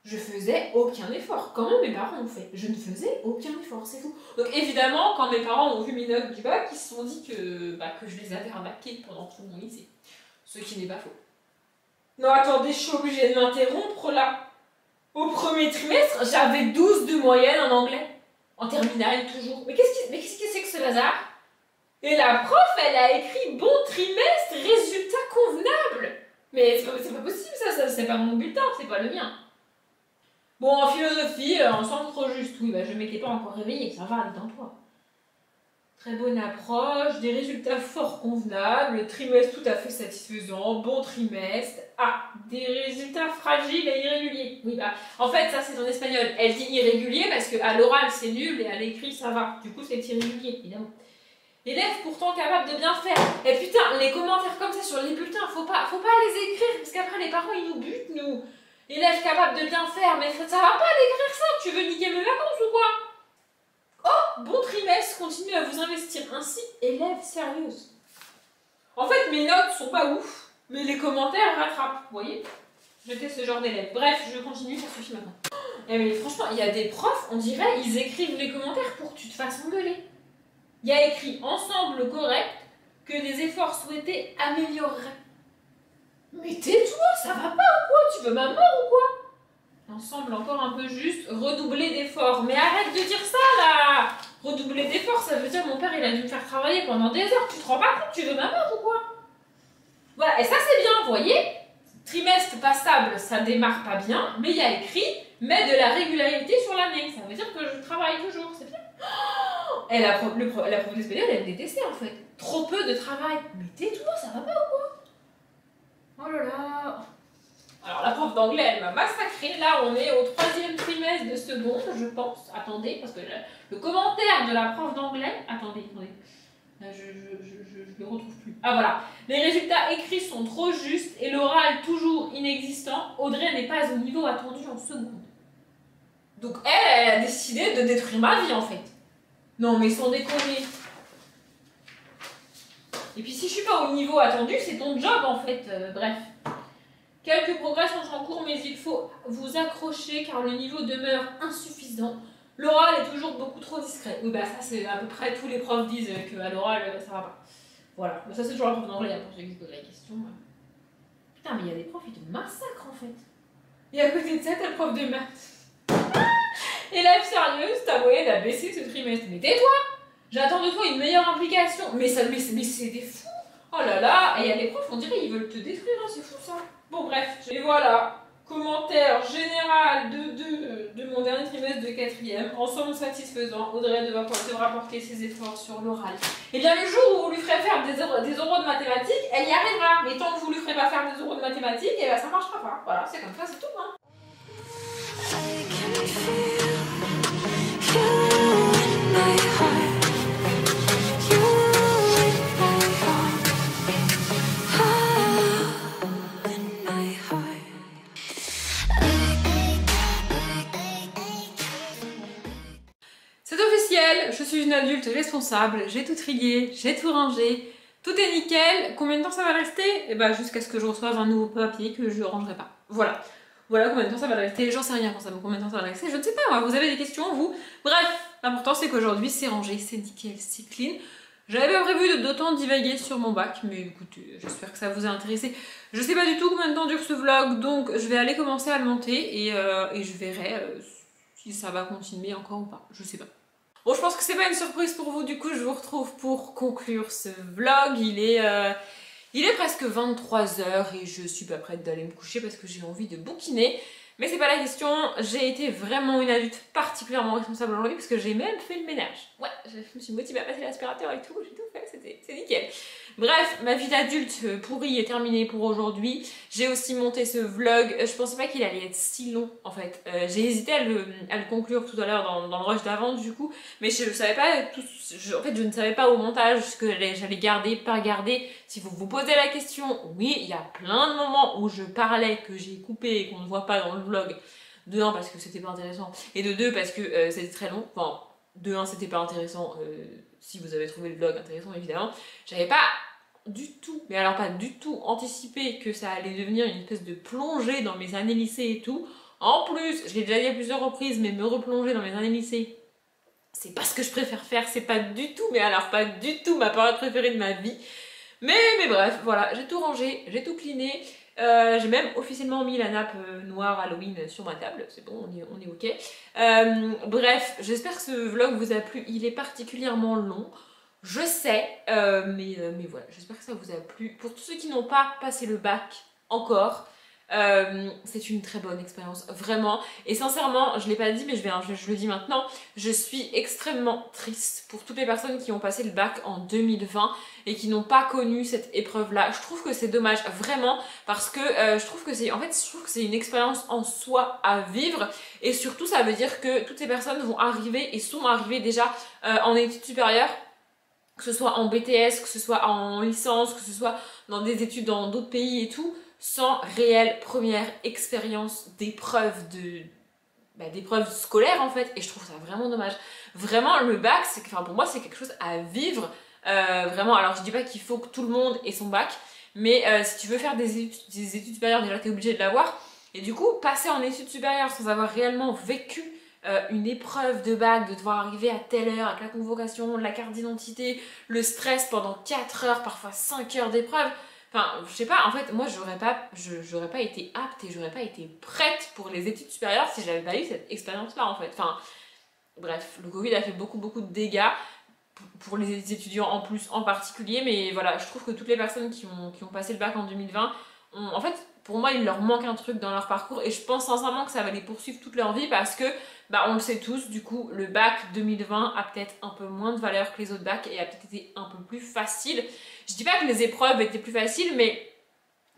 Speaker 1: Je faisais aucun effort. Comment mes parents ont fait? Je ne faisais aucun effort, c'est tout. Donc évidemment, quand mes parents ont vu mes notes du bac, ils se sont dit que je les avais arnaqués pendant tout mon lycée. Ce qui n'est pas faux. Non, attendez, je suis obligée de m'interrompre là. Au 1er trimestre, j'avais 12 de moyenne en anglais. En terminale, toujours. Mais qu'est-ce que c'est que ce bazar? Et la prof, elle a écrit bon trimestre, résultat convenable. Mais c'est pas possible ça c'est pas mon bulletin, c'est pas le mien. Bon, en philosophie, en centre trop juste, oui, je m'étais pas encore réveillée, ça va, détends-toi. Très bonne approche, des résultats fort convenables, trimestre tout à fait satisfaisant, bon trimestre. Ah, des résultats fragiles et irréguliers. Oui, en fait, ça c'est en espagnol. Elle dit irrégulier parce qu'à l'oral c'est nul et à l'écrit ça va. Du coup, c'est irrégulier, évidemment. Élève pourtant capable de bien faire. Et putain, les commentaires comme ça sur les bulletins, faut pas les écrire parce qu'après les parents ils nous butent, nous. Élève capable de bien faire, mais ça va pas d'écrire ça, tu veux niquer mes vacances ou quoi? Oh, bon trimestre, continuez à vous investir ainsi, élève sérieuse. En fait, mes notes sont pas ouf, mais les commentaires rattrapent, vous voyez? J'étais ce genre d'élève. Bref, je continue, ça suffit maintenant. Mais franchement, il y a des profs, on dirait, ils écrivent les commentaires pour que tu te fasses engueuler. Il y a écrit ensemble correct que des efforts souhaités amélioreraient. Mais tais-toi, ça va pas ou quoi? Tu veux ma mort ou quoi? Ensemble encore un peu juste, redoubler d'efforts. Mais arrête de dire ça là! Redoubler d'efforts, ça veut dire mon père il a dû me faire travailler pendant des heures. Tu te rends pas compte? Tu veux ma mort ou quoi? Voilà, et ça c'est bien, vous voyez? Trimestre pas stable, ça démarre pas bien, mais il y a écrit mais de la régularité sur l'année. Ça veut dire que je travaille toujours, c'est bien. Oh, et la prof d'espagnol, elle me détestait en fait. Trop peu de travail. Mais tais-toi, ça va pas ou quoi? Oh là là. Alors la prof d'anglais, elle m'a massacré. Là, on est au 3e trimestre de seconde, je pense. Attendez, parce que le commentaire de la prof d'anglais... Attendez. Je le retrouve plus. Ah voilà. Les résultats écrits sont trop justes et l'oral toujours inexistant. Audrey n'est pas au niveau attendu en seconde. Donc elle a décidé de détruire ma vie en fait. Non mais sans déconner. Et puis si je suis pas au niveau attendu, c'est ton job en fait. Bref. Quelques progrès sont en cours, mais il faut vous accrocher car le niveau demeure insuffisant. L'oral est toujours beaucoup trop discret. Oui, bah ça, c'est à peu près tous les profs disent qu'à l'oral, ça va pas. Voilà. Mais ça, c'est toujours la prof d'anglais, pour ceux qui se posent la question. Putain, mais il y a des profs, ils te massacrent en fait. Et à côté de ça, t'as le prof de maths. Élève sérieuse, ta moyenne a baissé ce trimestre. Mais tais-toi! J'attends de toi une meilleure implication. Mais c'est des fous! Oh là là! Et il y a des profs, on dirait ils veulent te détruire, hein, c'est fou ça. Bon, bref. Et voilà. Commentaire général de mon dernier trimestre de 4e. Ensemble satisfaisant. Audrey devra porter ses efforts sur l'oral. Et bien le jour où vous lui ferez faire des oraux de mathématiques, elle y arrivera. Mais tant que vous lui ferez pas faire des oraux de mathématiques, et ben ça marchera pas. Voilà, c'est comme ça, c'est tout. Hein. Je suis une adulte responsable, j'ai tout trié, j'ai tout rangé, tout est nickel. Combien de temps ça va rester? Et bah jusqu'à ce que je reçoive un nouveau papier que je rangerai pas. Voilà. Voilà combien de temps ça va rester. J'en sais rien pour ça, mais combien de temps ça va rester, je ne sais pas moi. Vous avez des questions, vous? Bref, l'important c'est qu'aujourd'hui c'est rangé, c'est nickel, c'est clean. J'avais pas prévu d'autant divaguer sur mon bac, mais écoutez, j'espère que ça vous a intéressé. Je sais pas du tout combien de temps dure ce vlog, donc je vais aller commencer à le monter et je verrai si ça va continuer encore ou pas. Je sais pas. Bon, je pense que c'est pas une surprise pour vous, du coup je vous retrouve pour conclure ce vlog. Il est presque 23h et je suis pas prête d'aller me coucher parce que j'ai envie de bouquiner. Mais c'est pas la question, j'ai été vraiment une adulte particulièrement responsable aujourd'hui parce que j'ai même fait le ménage. Ouais, je me suis motivée à passer l'aspirateur et tout, j'ai tout fait, c'est nickel. Bref, ma vie d'adulte pourrie est terminée pour aujourd'hui. J'ai aussi monté ce vlog, je pensais pas qu'il allait être si long en fait. J'ai hésité à le conclure tout à l'heure dans le rush d'avant du coup, mais je savais pas tout, en fait je ne savais pas au montage ce que j'allais garder, pas garder. Si vous vous posez la question, oui, il y a plein de moments où je parlais que j'ai coupé et qu'on ne voit pas dans le vlog. De 1 parce que c'était pas intéressant et de 2 parce que c'était très long. Enfin, de 1 c'était pas intéressant si vous avez trouvé le vlog intéressant évidemment. J'avais pas du tout, mais alors pas du tout anticipé que ça allait devenir une espèce de plongée dans mes années lycée et tout. En plus, je l'ai déjà dit à plusieurs reprises, mais me replonger dans mes années lycée, c'est pas ce que je préfère faire, c'est pas du tout, mais alors pas du tout ma période préférée de ma vie. Mais bref, voilà, j'ai tout rangé, j'ai tout cleané. J'ai même officiellement mis la nappe noire Halloween sur ma table, c'est bon, on est ok. Bref, j'espère que ce vlog vous a plu, il est particulièrement long, je sais, mais voilà, j'espère que ça vous a plu. Pour tous ceux qui n'ont pas passé le bac encore, c'est une très bonne expérience, vraiment. Et sincèrement, je ne l'ai pas dit, mais je le dis maintenant, je suis extrêmement triste pour toutes les personnes qui ont passé le bac en 2020 et qui n'ont pas connu cette épreuve-là. Je trouve que c'est dommage, vraiment, parce que je trouve que c'est une expérience en soi à vivre. Et surtout, ça veut dire que toutes ces personnes vont arriver et sont arrivées déjà en études supérieures, que ce soit en BTS, que ce soit en licence, que ce soit dans des études dans d'autres pays et tout, sans réelle première expérience d'épreuve d'épreuve scolaire en fait, et je trouve ça vraiment dommage. Vraiment, le bac, pour moi c'est quelque chose à vivre, vraiment. Alors je dis pas qu'il faut que tout le monde ait son bac, mais si tu veux faire des études supérieures, déjà t'es obligé de l'avoir, et du coup passer en études supérieures sans avoir réellement vécu une épreuve de bac, de devoir arriver à telle heure avec la convocation, la carte d'identité, le stress pendant 4 heures, parfois 5 heures d'épreuve. Enfin, je sais pas, en fait, moi j'aurais pas été apte et j'aurais pas été prête pour les études supérieures si j'avais pas eu cette expérience-là en fait. Enfin, bref, le Covid a fait beaucoup de dégâts pour les étudiants en plus en particulier, mais voilà, je trouve que toutes les personnes qui ont passé le bac en 2020 en fait, pour moi, il leur manque un truc dans leur parcours et je pense sincèrement que ça va les poursuivre toute leur vie parce que, bah, on le sait tous, du coup, le bac 2020 a peut-être un peu moins de valeur que les autres bacs et a peut-être été un peu plus facile. Je dis pas que les épreuves étaient plus faciles, mais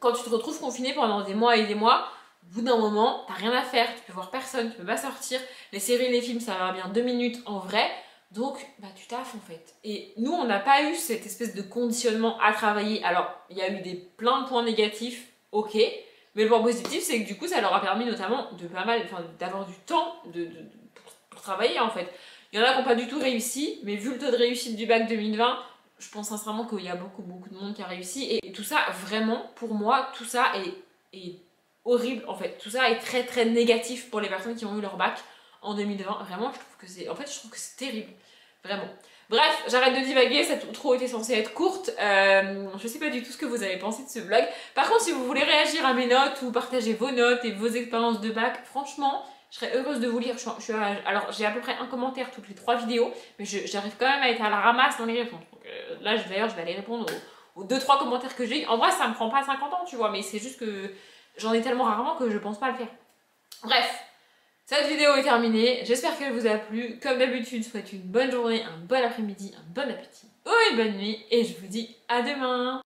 Speaker 1: quand tu te retrouves confiné pendant des mois et des mois, au bout d'un moment, t'as rien à faire, tu peux voir personne, tu peux pas sortir. Les séries et les films, ça va bien 2 minutes en vrai. Donc, bah, tu taffes en fait. Et nous, on n'a pas eu cette espèce de conditionnement à travailler. Alors, il y a eu plein de points négatifs, ok. Mais le point positif, c'est que du coup, ça leur a permis notamment de pas mal, enfin, d'avoir du temps pour travailler en fait. Il y en a qui n'ont pas du tout réussi, mais vu le taux de réussite du bac 2020, je pense sincèrement qu'il y a beaucoup de monde qui a réussi. Et tout ça, vraiment, pour moi, tout ça est horrible en fait. Tout ça est très négatif pour les personnes qui ont eu leur bac en 2020. Vraiment, je trouve que c'est, en fait, je trouve que c'est terrible. Vraiment. Bref, j'arrête de divaguer, cette outro était censée être courte. Je sais pas du tout ce que vous avez pensé de ce vlog. Par contre, si vous voulez réagir à mes notes ou partager vos notes et vos expériences de bac, franchement, je serais heureuse de vous lire. Alors, j'ai à peu près un commentaire toutes les 3 vidéos, mais j'arrive quand même à être à la ramasse dans les réponses. Donc, là, d'ailleurs, je vais aller répondre aux 2-3 commentaires que j'ai. En vrai, ça me prend pas 50 ans, tu vois, mais c'est juste que j'en ai tellement rarement que je pense pas le faire. Bref. Cette vidéo est terminée, j'espère qu'elle vous a plu. Comme d'habitude, je vous souhaite une bonne journée, un bon après-midi, un bon appétit ou une bonne nuit. Et je vous dis à demain.